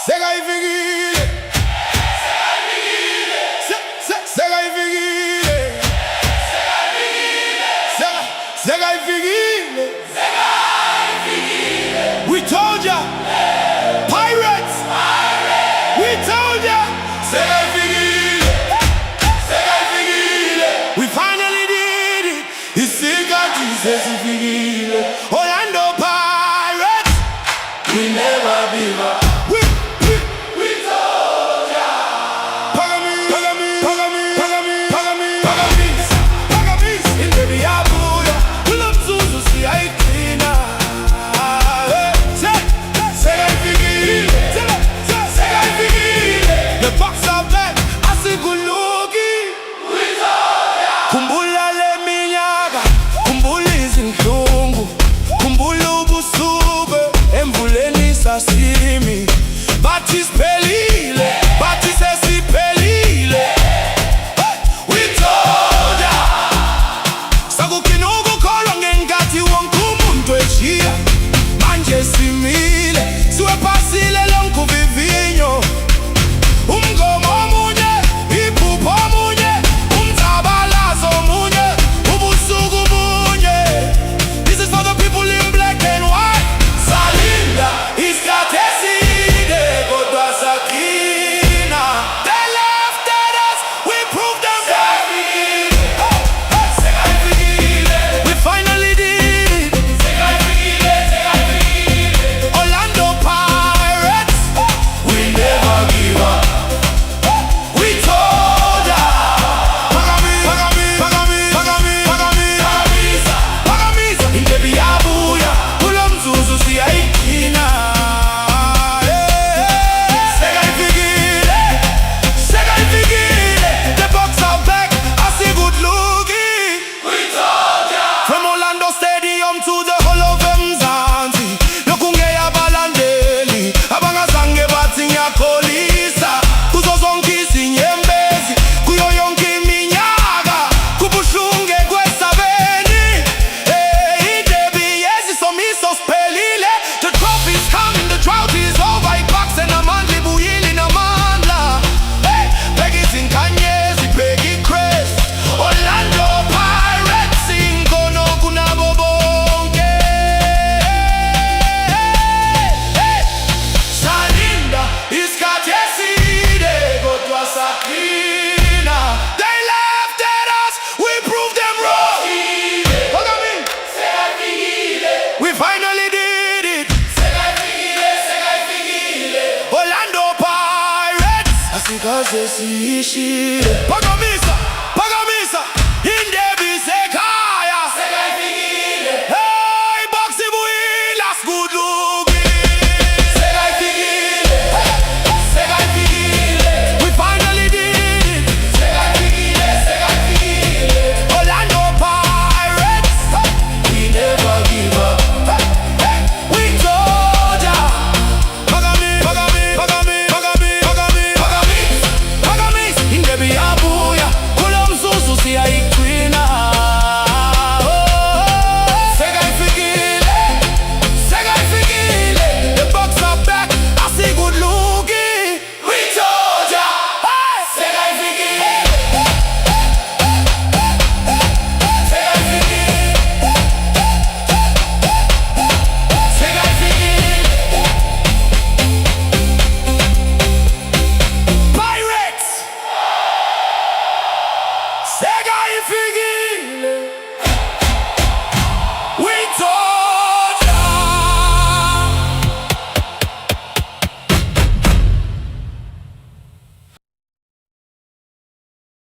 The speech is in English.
Sekaifikile, sekaifikile, sekaifikile. We told ya, pirates. We told ya, sekaifikile, sekaifikile. We finally did it. Isikhathi sesifikile. Orlando Pirates, we never give up. Khumbula le minyaka, khumbula izinhlungu, khumbula ubusuku emvuleni sasimi. Bathi siphelile, bathi sesiphelile. We told ya, sakugcina ukukholwa ngenkathi wonke umuntu eshiya. Manje simile, siwephasile lonke uvivinyo. Umgomo omunye, iphupho omunye, umzabalazo omunye, ubusuku bunye. This is for the people in black and white. Salinda isikhathi eside kodwa sakhina. They laughed at us, we proved them wrong. We finally did. Orlando Pirates, we never give up. We told ya, Phakamisa, indebe iyabuya, kulo mzuzu siyayiqina. Sekaifikile, sekaifikile. The Bucks are back, asi-good looking. We told ya. From Orlando Stadium to the Hall of Mzansi, lokhu ngeyabalandeli abangazange bathi ngiyakholisa. Kuzo zonke izinyembezi, kuyo yonke iminyaka, kubuhlungu kwesabeni. Indebe yezisomiso siphelile. The trophy's coming, the drought is over. Ibucks enamandla ibuyile inamandla. Bheka izinkanyezi, bheka i-crest. Orlando Pirates, inkono kunabo bonke. Salinda isikhathi eside kodwa sakhina. They laughed at us, we proved them wrong. We finally did it. Orlando Pirates, asikaze sishile. Phakamisa.